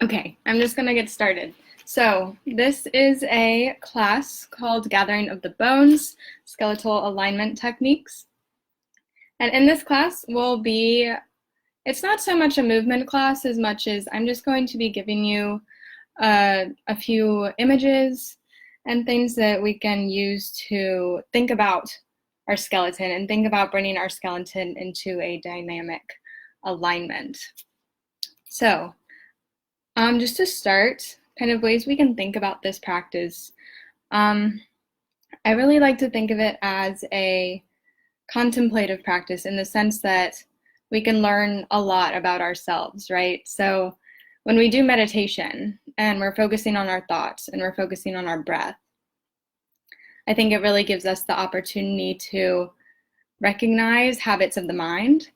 Okay, I'm just gonna get started. So this is a class called Gathering of the Bones, Skeletal Alignment Techniques. And in this class it's not so much a movement class as much as I'm just going to be giving you a few images and things that we can use to think about our skeleton and think about bringing our skeleton into a dynamic alignment. So just to start, kind of ways we can think about this practice. I really like to think of it as a contemplative practice in the sense that we can learn a lot about ourselves, right? So when we do meditation and we're focusing on our thoughts and we're focusing on our breath, I think it really gives us the opportunity to recognize habits of the mind.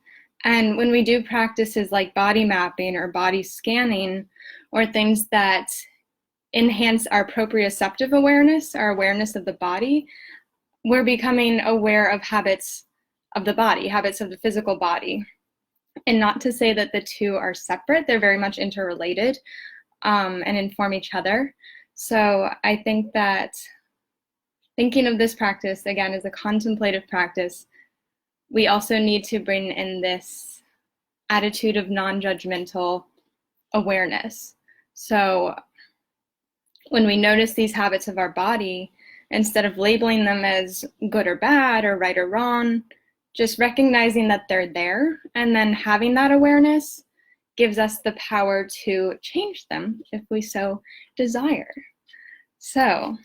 And when we do practices like body mapping or body scanning, or things that enhance our proprioceptive awareness, our awareness of the body, we're becoming aware of habits of the body, habits of the physical body. And not to say that the two are separate, they're very much interrelated and inform each other. So I think that thinking of this practice, again, as a contemplative practice, we also need to bring in this attitude of non-judgmental awareness. So when we notice these habits of our body, instead of labeling them as good or bad or right or wrong, just recognizing that they're there and then having that awareness gives us the power to change them if we so desire. So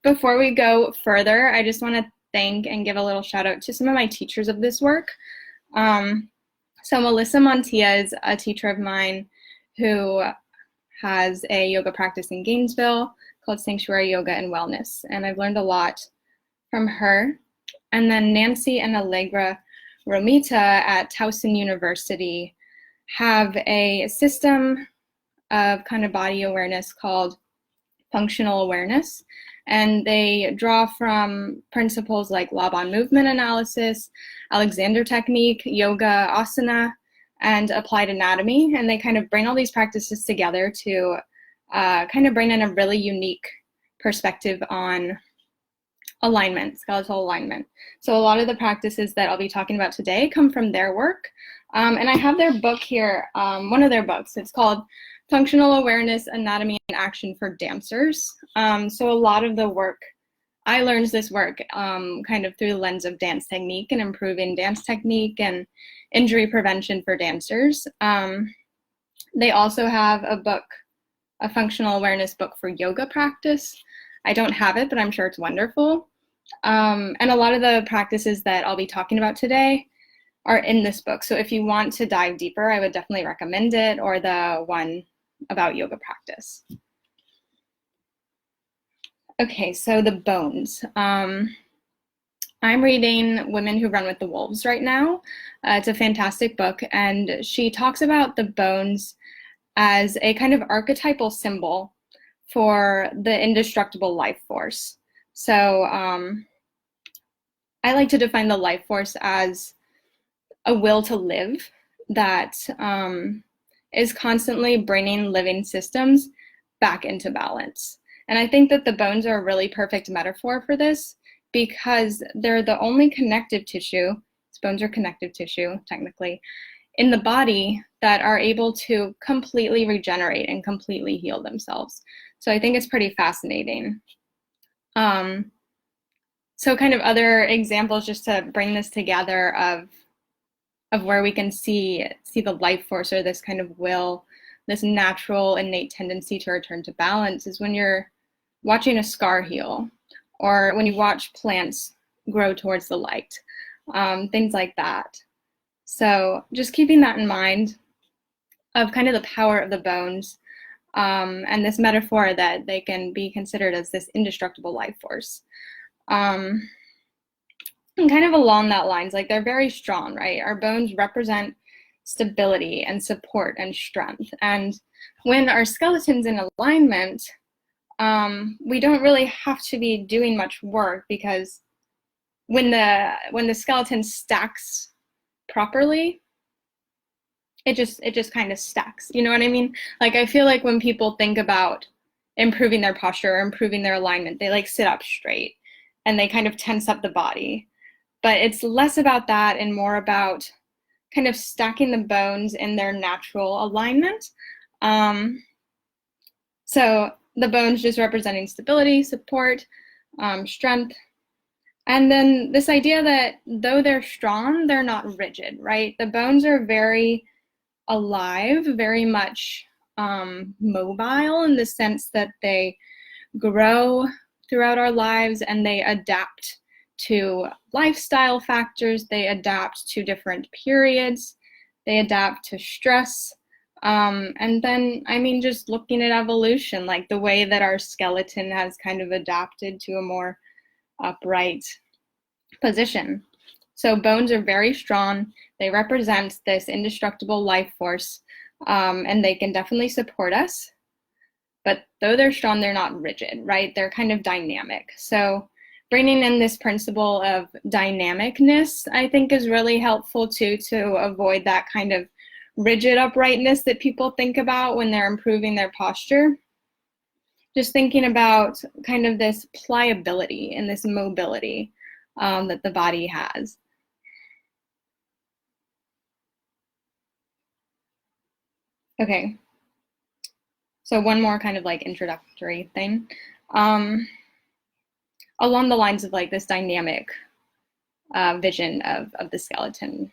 before we go further, I just want to thank and give a little shout out to some of my teachers of this work. So Melissa Montilla is a teacher of mine who has a yoga practice in Gainesville called Sanctuary Yoga and Wellness, and I've learned a lot from her. And then Nancy and Allegra Romita at Towson University have a system of kind of body awareness called functional awareness, and they draw from principles like Laban movement analysis, Alexander technique, yoga, asana, and applied anatomy, and they kind of bring all these practices together to kind of bring in a really unique perspective on alignment, skeletal alignment. So a lot of the practices that I'll be talking about today come from their work, and I have their book here, one of their books. It's called Functional Awareness, Anatomy and Action for Dancers. So a lot of the work, I learned this work kind of through the lens of dance technique and improving dance technique and injury prevention for dancers. They also have a book, a functional awareness book for yoga practice. I don't have it, but I'm sure it's wonderful. And a lot of the practices that I'll be talking about today are in this book. So if you want to dive deeper, I would definitely recommend it, or the one about yoga practice. Okay, so the bones. I'm reading Women Who Run with the Wolves right now. It's a fantastic book, and she talks about the bones as a kind of archetypal symbol for the indestructible life force. So I like to define the life force as a will to live that is constantly bringing living systems back into balance. And I think that the bones are a really perfect metaphor for this because they're the only connective tissue, bones are connective tissue technically, in the body that are able to completely regenerate and completely heal themselves. So I think it's pretty fascinating. So kind of other examples just to bring this together of where we can see the life force or this kind of will, this natural innate tendency to return to balance is when you're watching a scar heal, or when you watch plants grow towards the light, things like that. So just keeping that in mind of kind of the power of the bones and this metaphor that they can be considered as this indestructible life force. And kind of along that lines, like they're very strong, right? Our bones represent stability and support and strength. And when our skeleton's in alignment, we don't really have to be doing much work, because when the skeleton stacks properly, it just kind of stacks. You know what I mean? Like, I feel like when people think about improving their posture or improving their alignment, they like sit up straight and they kind of tense up the body. But it's less about that and more about kind of stacking the bones in their natural alignment. So the bones just representing stability, support, strength. And then this idea that though they're strong, they're not rigid, right? The bones are very alive, very much mobile in the sense that they grow throughout our lives and they adapt to lifestyle factors, they adapt to different periods, they adapt to stress. And then, I mean, just looking at evolution, like the way that our skeleton has kind of adapted to a more upright position. So bones are very strong. They represent this indestructible life force, and they can definitely support us. But though they're strong, they're not rigid, right? They're kind of dynamic. So bringing in this principle of dynamicness, I think, is really helpful too, to avoid that kind of rigid uprightness that people think about when they're improving their posture. Just thinking about kind of this pliability and this mobility that the body has. Okay, so one more kind of like introductory thing. Along the lines of like this dynamic vision of the skeleton.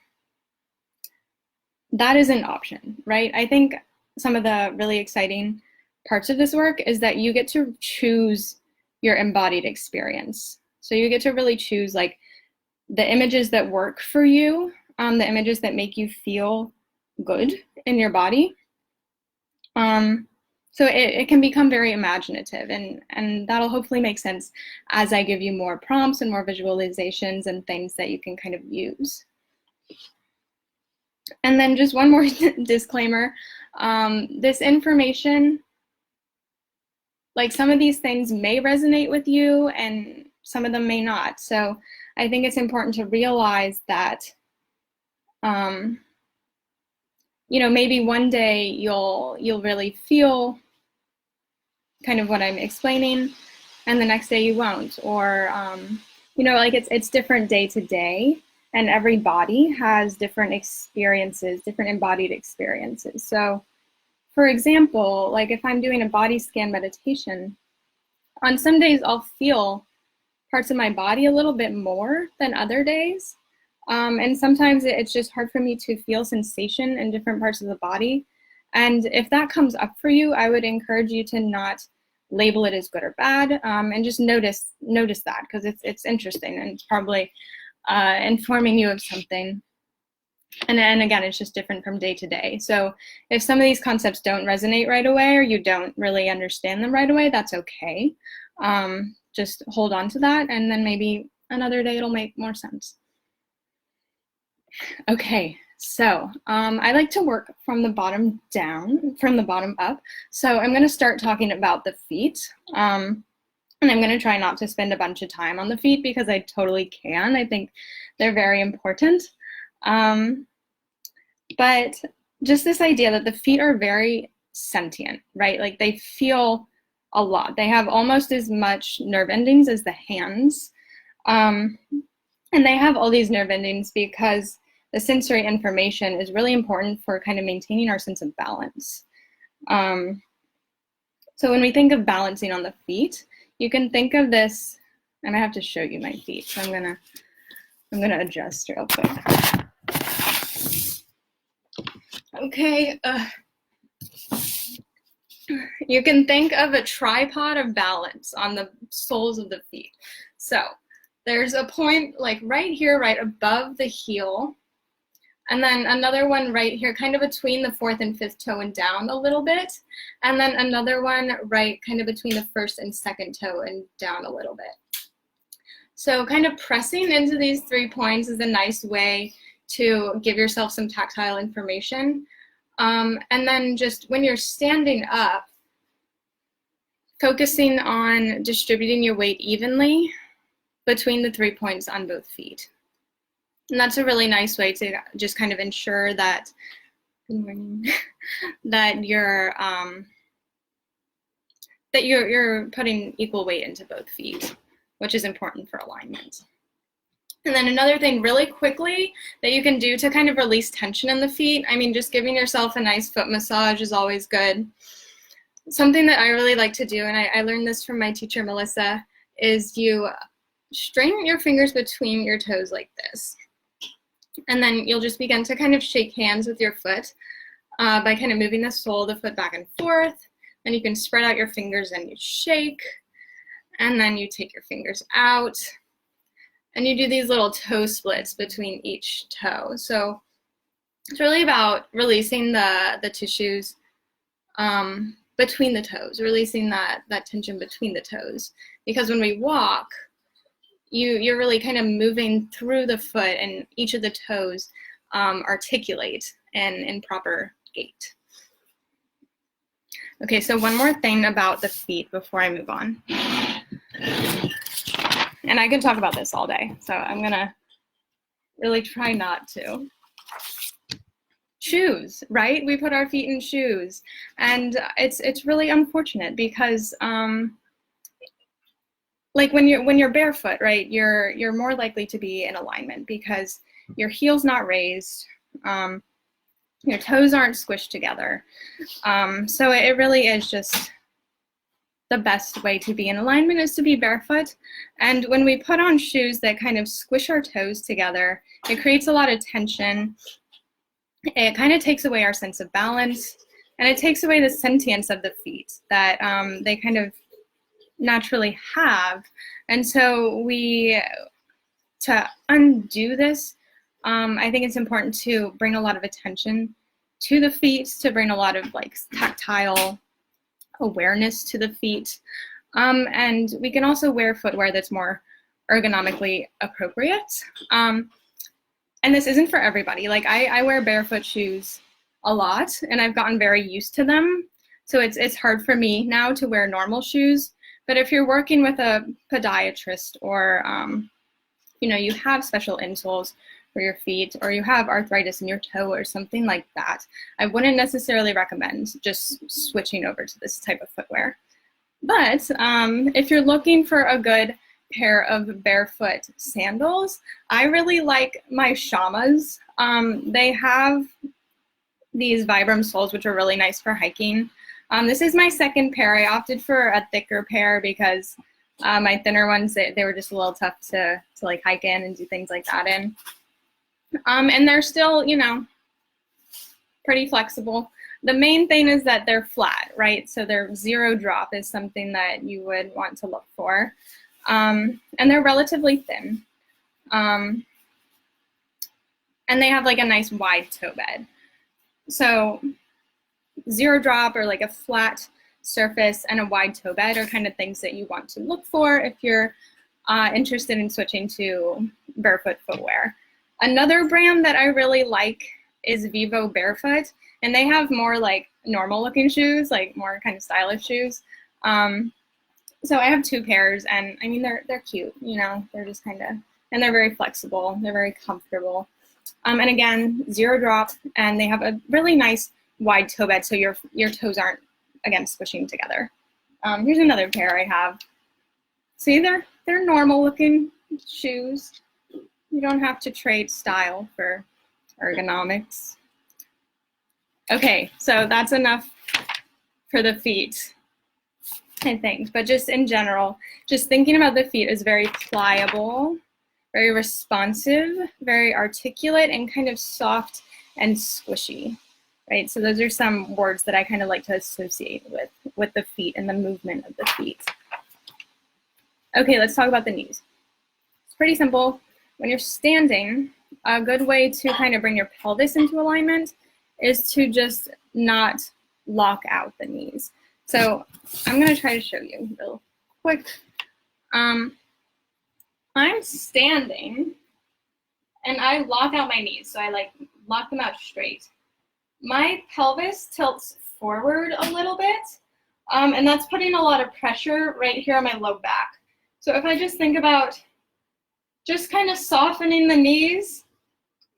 That is an option, right? I think some of the really exciting parts of this work is that you get to choose your embodied experience. So you get to really choose like the images that work for you, the images that make you feel good in your body. So it can become very imaginative, and that'll hopefully make sense as I give you more prompts and more visualizations and things that you can kind of use. And then just one more disclaimer, this information, like some of these things may resonate with you and some of them may not. So I think it's important to realize that, you know, maybe one day you'll really feel kind of what I'm explaining, and the next day you won't. Or, you know, like it's different day to day, and every body has different experiences, different embodied experiences. So, for example, like if I'm doing a body scan meditation, on some days I'll feel parts of my body a little bit more than other days. And sometimes it's just hard for me to feel sensation in different parts of the body. And if that comes up for you, I would encourage you to not label it as good or bad, and just notice that, because it's interesting and it's probably informing you of something. And again, it's just different from day to day. So if some of these concepts don't resonate right away, or you don't really understand them right away, that's okay. Just hold on to that, and then maybe another day it'll make more sense. Okay, so I like to work from the bottom down, from the bottom up. So I'm going to start talking about the feet. And I'm going to try not to spend a bunch of time on the feet because I totally can. I think they're very important. But just this idea that the feet are very sentient, right? Like they feel a lot. They have almost as much nerve endings as the hands. And they have all these nerve endings because the sensory information is really important for kind of maintaining our sense of balance. So when we think of balancing on the feet, you can think of this, and I have to show you my feet, so I'm gonna adjust real quick. Okay, you can think of a tripod of balance on the soles of the feet. So there's a point like right here, right above the heel, and then another one right here, kind of between the fourth and fifth toe and down a little bit, and then another one right kind of between the first and second toe and down a little bit. So kind of pressing into these 3 points is a nice way to give yourself some tactile information. And then just when you're standing up, focusing on distributing your weight evenly between the 3 points on both feet. And that's a really nice way to just kind of ensure that good morning, that you're putting equal weight into both feet, which is important for alignment. And then another thing really quickly that you can do to kind of release tension in the feet, I mean, just giving yourself a nice foot massage is always good. Something that I really like to do, and I learned this from my teacher, Melissa, is you string your fingers between your toes like this. And then you'll just begin to kind of shake hands with your foot by kind of moving the sole of the foot back and forth. Then you can spread out your fingers and you shake. And then you take your fingers out. And you do these little toe splits between each toe. So it's really about releasing the tissues between the toes, releasing that tension between the toes. Because when we walk, you're really kind of moving through the foot, and each of the toes articulate in proper gait. Okay, so one more thing about the feet before I move on. And I could talk about this all day, so I'm gonna really try not to. Shoes, right? We put our feet in shoes, and it's really unfortunate because like when you're barefoot, right? You're more likely to be in alignment because your heel's not raised, your toes aren't squished together. So it really is just the best way to be in alignment is to be barefoot. And when we put on shoes that kind of squish our toes together, it creates a lot of tension. It kind of takes away our sense of balance, and it takes away the sentience of the feet that they kind of naturally have. And so to undo this, I think it's important to bring a lot of attention to the feet, to bring a lot of like tactile awareness to the feet. And we can also wear footwear that's more ergonomically appropriate. And this isn't for everybody. Like I wear barefoot shoes a lot, and I've gotten very used to them. So it's hard for me now to wear normal shoes. But if you're working with a podiatrist, or you have special insoles for your feet, or you have arthritis in your toe or something like that, I wouldn't necessarily recommend just switching over to this type of footwear. But if you're looking for a good pair of barefoot sandals, I really like my Shamas. They have these Vibram soles, which are really nice for hiking. This is my second pair. I opted for a thicker pair because my thinner ones, they were just a little tough to like hike in and do things like that in. And they're still, pretty flexible. The main thing is that they're flat, right? So their zero drop is something that you would want to look for. And they're relatively thin. And they have like a nice wide toe bed. So zero drop or like a flat surface and a wide toe bed are kind of things that you want to look for if you're interested in switching to barefoot footwear. Another brand that I really like is Vivo Barefoot, and they have more like normal looking shoes, like more kind of stylish shoes. So I have two pairs, and I mean, they're cute, they're just kind of, and they're very flexible, they're very comfortable. And again, zero drop, and they have a really nice wide toe bed, so your toes aren't, again, squishing together. Here's another pair I have. See, they're normal looking shoes. You don't have to trade style for ergonomics. Okay, so that's enough for the feet, I think. But just in general, just thinking about the feet is very pliable, very responsive, very articulate, and kind of soft and squishy, right? So those are some words that I kind of like to associate with the feet and the movement of the feet. Okay, let's talk about the knees. It's pretty simple. When you're standing, a good way to kind of bring your pelvis into alignment is to just not lock out the knees. So I'm going to try to show you real quick. I'm standing and I lock out my knees. So I like lock them out straight. My pelvis tilts forward a little bit, and that's putting a lot of pressure right here on my low back. So if I just think about just kind of softening the knees,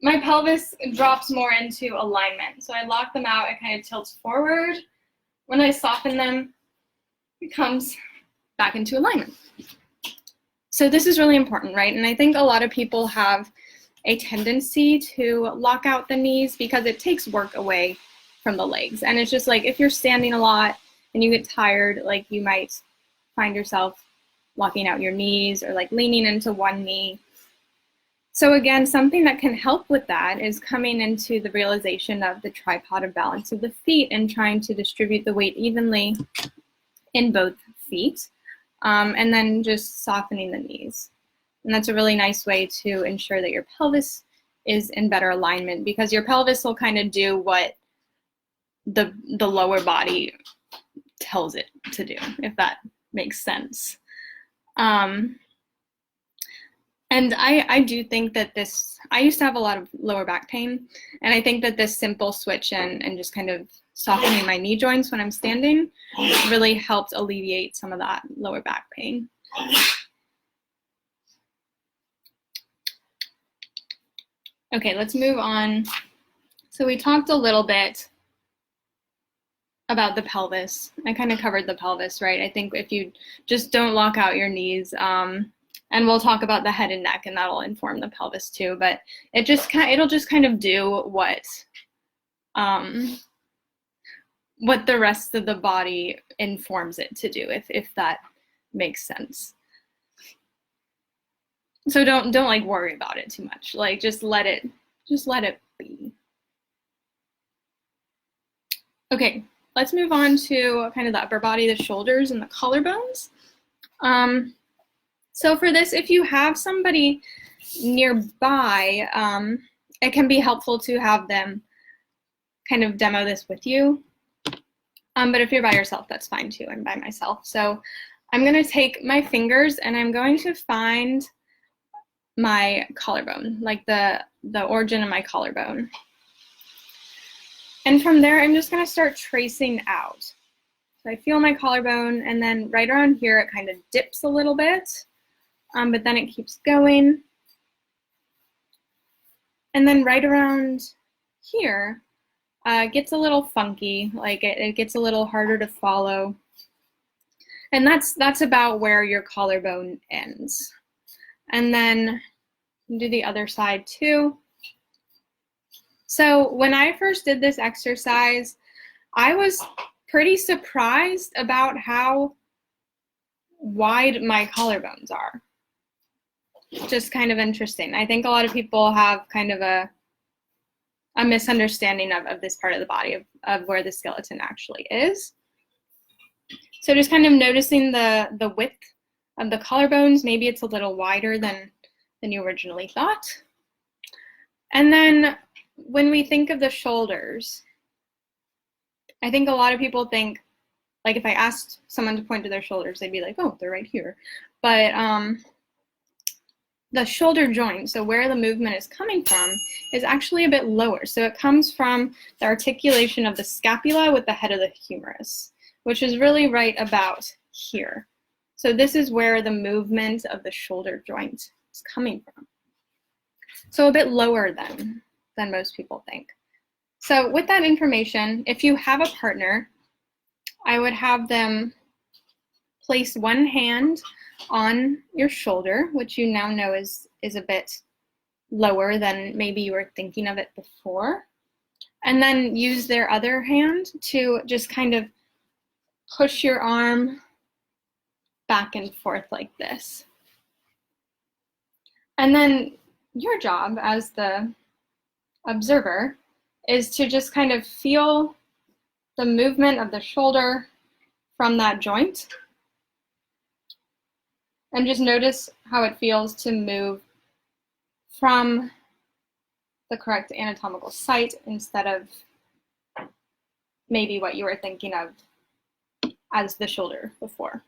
my pelvis drops more into alignment. So I lock them out, it kind of tilts forward. When I soften them, it comes back into alignment. So this is really important, right? And I think a lot of people have a tendency to lock out the knees because it takes work away from the legs. And it's just like, if you're standing a lot and you get tired, like you might find yourself locking out your knees or like leaning into one knee. So again, something that can help with that is coming into the realization of the tripod of balance of the feet and trying to distribute the weight evenly in both feet, and then just softening the knees. And that's a really nice way to ensure that your pelvis is in better alignment, because your pelvis will kind of do what the lower body tells it to do, if that makes sense. And I do think that this, I used to have a lot of lower back pain, and I think that this simple switch and just kind of softening my knee joints when I'm standing really helped alleviate some of that lower back pain. Okay, let's move on. So we talked a little bit about the pelvis. I kind of covered the pelvis, right? I think if you just don't lock out your knees, and we'll talk about the head and neck, and that'll inform the pelvis too. But it'll just kind of do what the rest of the body informs it to do, if that makes sense. So don't like worry about it too much. Like just let it be. Okay, let's move on to kind of the upper body, the shoulders and the collarbones. So for this, if you have somebody nearby, it can be helpful to have them kind of demo this with you. But if you're by yourself, that's fine too. I'm by myself. So I'm going to take my fingers and I'm going to find my collarbone, like the origin of my collarbone. And from there, I'm just going to start tracing out. So I feel my collarbone, and then right around here, it kind of dips a little bit. But then it keeps going. And then right around here, gets a little funky, like it gets a little harder to follow. And that's about where your collarbone ends. And then do the other side too. So when I first did this exercise, I was pretty surprised about how wide my collarbones are. Just kind of interesting. I think a lot of people have kind of a misunderstanding of this part of the body, of where the skeleton actually is. So just kind of noticing the width of the collarbones. Maybe it's a little wider than you originally thought. And then when we think of the shoulders, I think a lot of people think, like if I asked someone to point to their shoulders, they'd be like, oh, they're right here. But the shoulder joint, so where the movement is coming from, is actually a bit lower. So it comes from the articulation of the scapula with the head of the humerus, which is really right about here. So this is where the movement of the shoulder joint is coming from. So a bit lower than most people think. So with that information, if you have a partner, I would have them place one hand on your shoulder, which you now know is a bit lower than maybe you were thinking of it before. And then use their other hand to just kind of push your arm back and forth like this. And then your job as the observer is to just kind of feel the movement of the shoulder from that joint. And just notice how it feels to move from the correct anatomical site instead of maybe what you were thinking of as the shoulder before.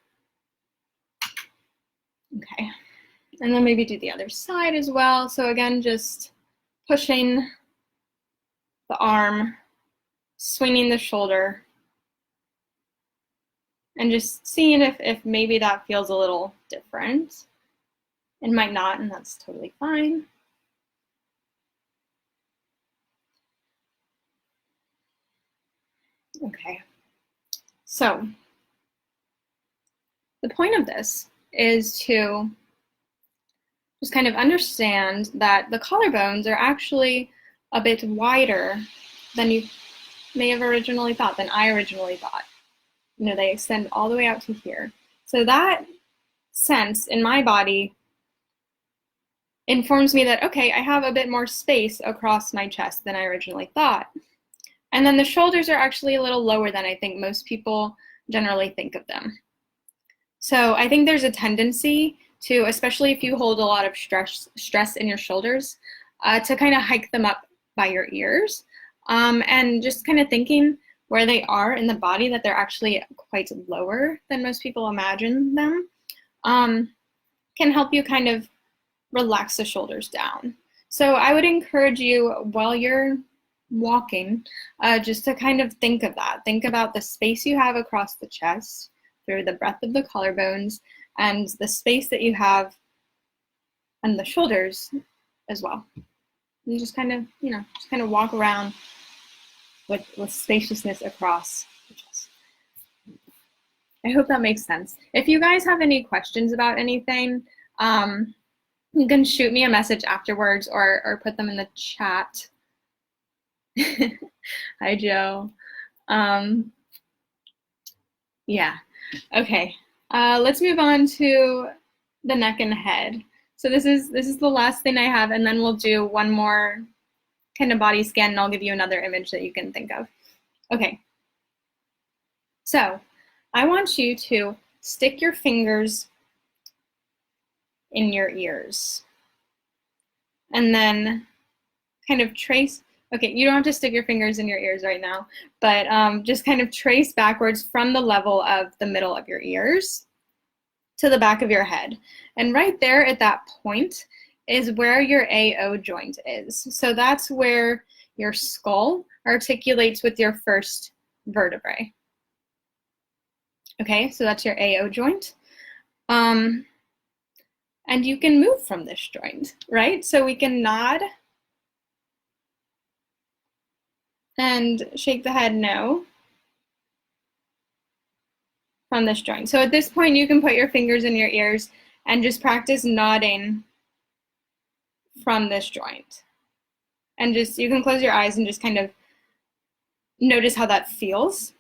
Okay, and then maybe do the other side as well. So again, just pushing the arm, swinging the shoulder, and just seeing if maybe that feels a little different. It might not, and that's totally fine. Okay, so the point of this is to just kind of understand that the collarbones are actually a bit wider than you may have originally thought, than I originally thought. You know, they extend all the way out to here. So that sense in my body informs me that, okay, I have a bit more space across my chest than I originally thought. And then the shoulders are actually a little lower than I think most people generally think of them. So I think there's a tendency to, especially if you hold a lot of stress in your shoulders, to kind of hike them up by your ears, and just kind of thinking where they are in the body, that they're actually quite lower than most people imagine them, can help you kind of relax the shoulders down. So I would encourage you, while you're walking, just to kind of think of that. Think about the space you have across the chest through the breadth of the collarbones, and the space that you have on the shoulders as well. And just kind of, you know, just kind of walk around with spaciousness across the chest. I hope that makes sense. If you guys have any questions about anything, you can shoot me a message afterwards or put them in the chat. Hi, Joe. Yeah, okay. Let's move on to the neck and head. So this is the last thing I have, and then we'll do one more kind of body scan, and I'll give you another image that you can think of. Okay. So I want you to stick your fingers in your ears, and then kind of trace. Okay, you don't have to stick your fingers in your ears right now, but just kind of trace backwards from the level of the middle of your ears to the back of your head. And right there at that point is where your AO joint is. So that's where your skull articulates with your first vertebrae. Okay, so that's your AO joint. And you can move from this joint, right? So we can nod and shake the head no from this joint. So at this point, you can put your fingers in your ears and just practice nodding from this joint. And just, you can close your eyes and just kind of notice how that feels.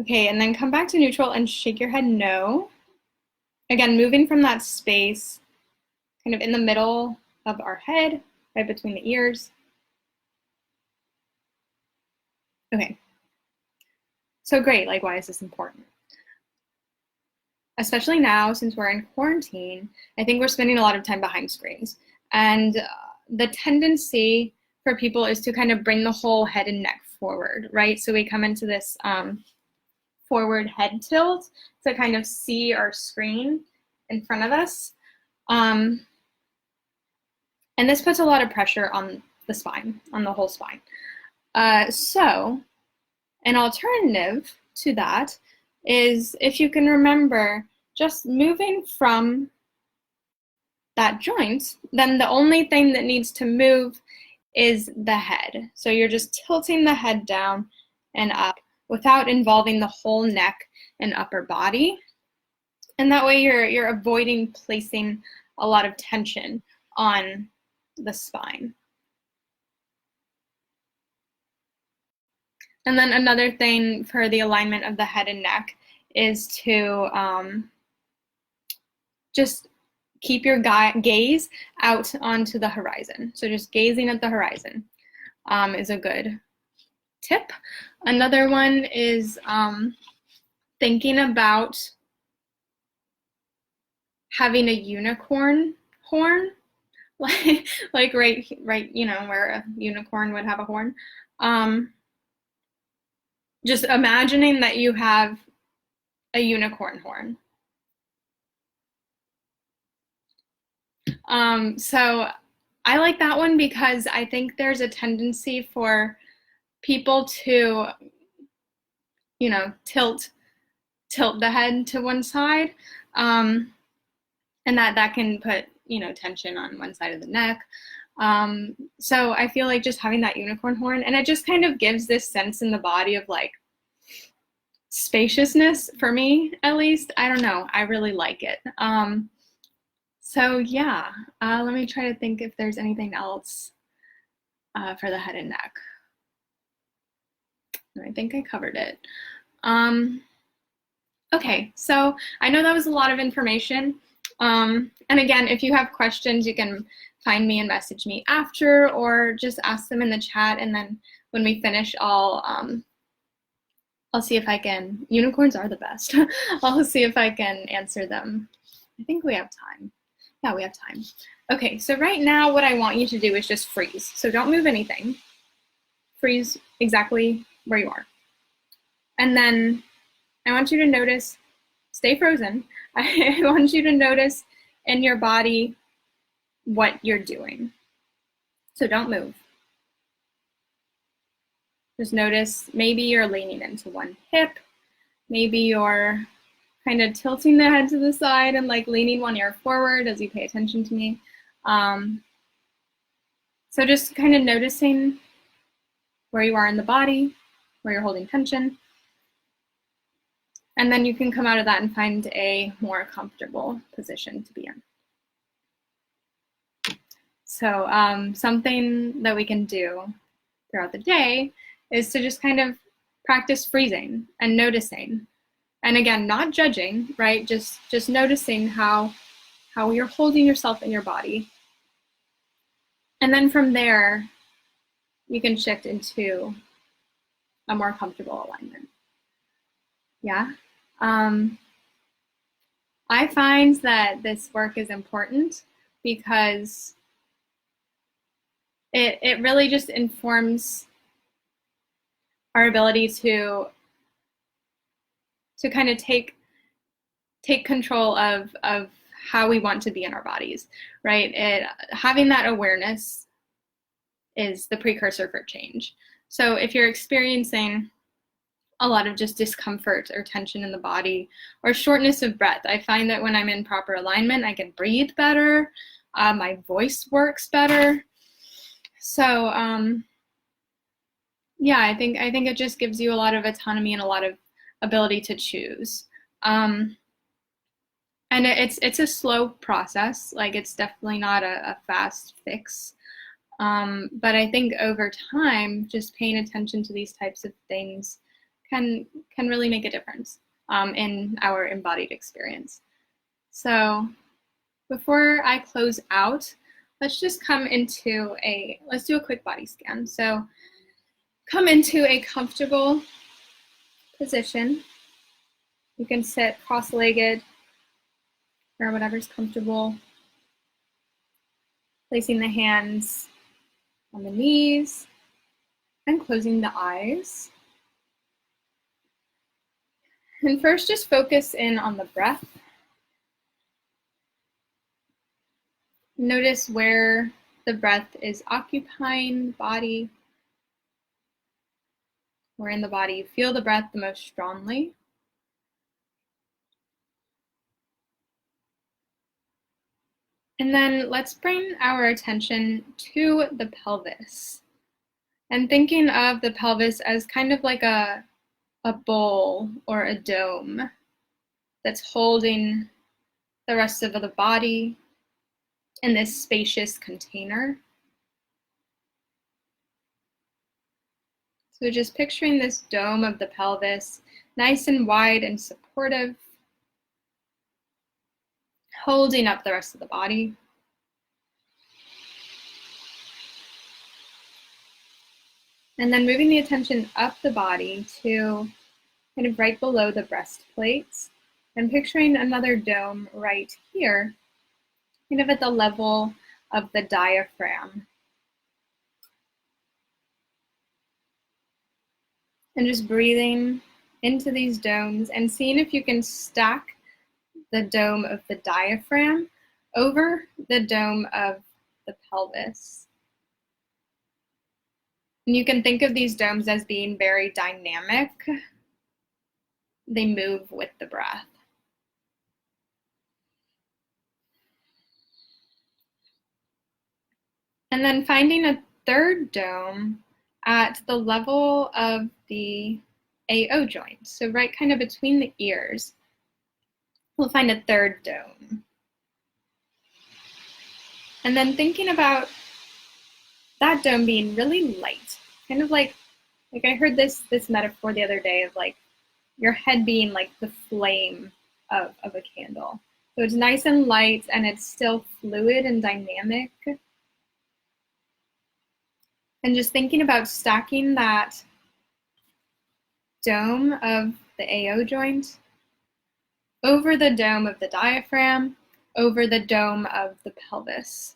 Okay, and then come back to neutral and shake your head no. Again, moving from that space, kind of in the middle of our head, right between the ears. Okay, so great, like why is this important? Especially now, since we're in quarantine, I think we're spending a lot of time behind screens. And the tendency for people is to kind of bring the whole head and neck forward, right? So we come into this forward head tilt to kind of see our screen in front of us. And this puts a lot of pressure on the spine, on the whole spine. So an alternative to that is, if you can remember, just moving from that joint, then the only thing that needs to move is the head. So you're just tilting the head down and up without involving the whole neck and upper body. And that way you're avoiding placing a lot of tension on the spine. And then another thing for the alignment of the head and neck is to just keep your gaze out onto the horizon. So just gazing at the horizon is a good tip. Another one is thinking about having a unicorn horn, like right, you know, where a unicorn would have a horn. Just imagining that you have a unicorn horn. So I like that one because I think there's a tendency for people to, you know, tilt the head to one side, and that can put, you know, tension on one side of the neck. So I feel like just having that unicorn horn, and it just kind of gives this sense in the body of like spaciousness for me, at least. I don't know, I really like it. So yeah, let me try to think if there's anything else for the head and neck. I think I covered it. Okay, so I know that was a lot of information. And again, if you have questions, you can find me and message me after, or just ask them in the chat. And then when we finish, I'll see if I can, unicorns are the best. I'll see if I can answer them. I think we have time. Yeah, we have time. Okay, so right now what I want you to do is just freeze. So don't move anything. Freeze exactly where you are. And then I want you to notice, stay frozen. I want you to notice in your body what you're doing. So don't move. Just notice maybe you're leaning into one hip. Maybe you're kind of tilting the head to the side and like leaning one ear forward as you pay attention to me. So just kind of noticing where you are in the body, where you're holding tension. And then you can come out of that and find a more comfortable position to be in. So something that we can do throughout the day is to just kind of practice freezing and noticing. And again, not judging, right? Just noticing how you're holding yourself in your body. And then from there, you can shift into a more comfortable alignment. Yeah. I find that this work is important because it really just informs our ability to kind of take control of how we want to be in our bodies, right? Having that awareness is the precursor for change. So if you're experiencing a lot of just discomfort or tension in the body or shortness of breath, I find that when I'm in proper alignment, I can breathe better, my voice works better. So yeah, I think it just gives you a lot of autonomy and a lot of ability to choose. And it's a slow process. Like, it's definitely not a fast fix. But I think over time, just paying attention to these types of things can really make a difference in our embodied experience. So before I close out, let's just let's do a quick body scan. So come into a comfortable position. You can sit cross-legged or whatever's comfortable. Placing the hands on the knees and closing the eyes. And first, just focus in on the breath. Notice where the breath is occupying the body, where in the body you feel the breath the most strongly. And then let's bring our attention to the pelvis. And thinking of the pelvis as kind of like a bowl or a dome that's holding the rest of the body in this spacious container. So just picturing this dome of the pelvis, nice and wide and supportive, holding up the rest of the body. And then moving the attention up the body to kind of right below the breastplates, and picturing another dome right here, kind of at the level of the diaphragm. And just breathing into these domes and seeing if you can stack the dome of the diaphragm over the dome of the pelvis. And you can think of these domes as being very dynamic. They move with the breath. And then finding a third dome at the level of the AO joint. So right kind of between the ears, we'll find a third dome. And then thinking about that dome being really light, kind of like I heard this metaphor the other day of like your head being like the flame of a candle. So it's nice and light and it's still fluid and dynamic. And just thinking about stacking that dome of the AO joint over the dome of the diaphragm, over the dome of the pelvis.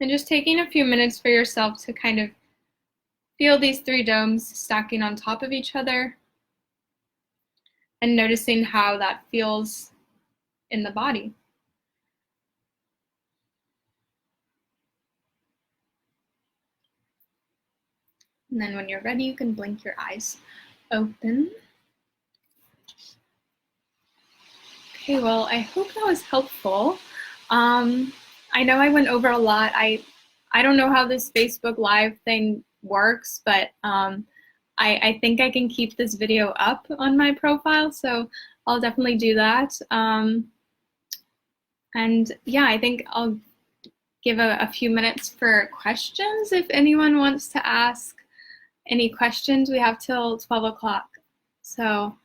And just taking a few minutes for yourself to kind of feel these three domes stacking on top of each other and noticing how that feels in the body. And then when you're ready, you can blink your eyes open. Okay, well, I hope that was helpful. I know I went over a lot. I don't know how this Facebook Live thing works, but I think I can keep this video up on my profile, so I'll definitely do that. And yeah, I think I'll give a few minutes for questions if anyone wants to ask any questions. We have till 12 o'clock, so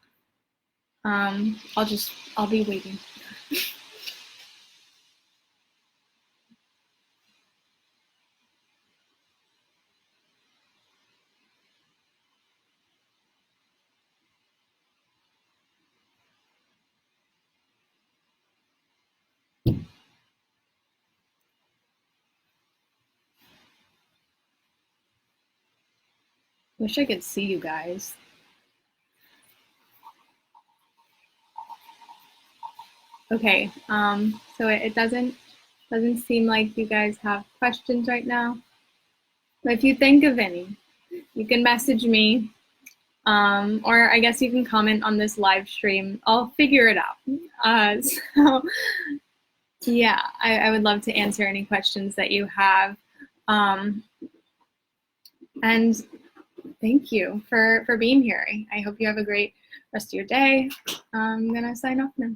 I'll be waiting. Wish I could see you guys. Okay, so it doesn't seem like you guys have questions right now. But if you think of any, you can message me, or I guess you can comment on this live stream. I'll figure it out. So yeah, I would love to answer any questions that you have. And thank you for being here. I hope you have a great rest of your day. I'm gonna sign off now.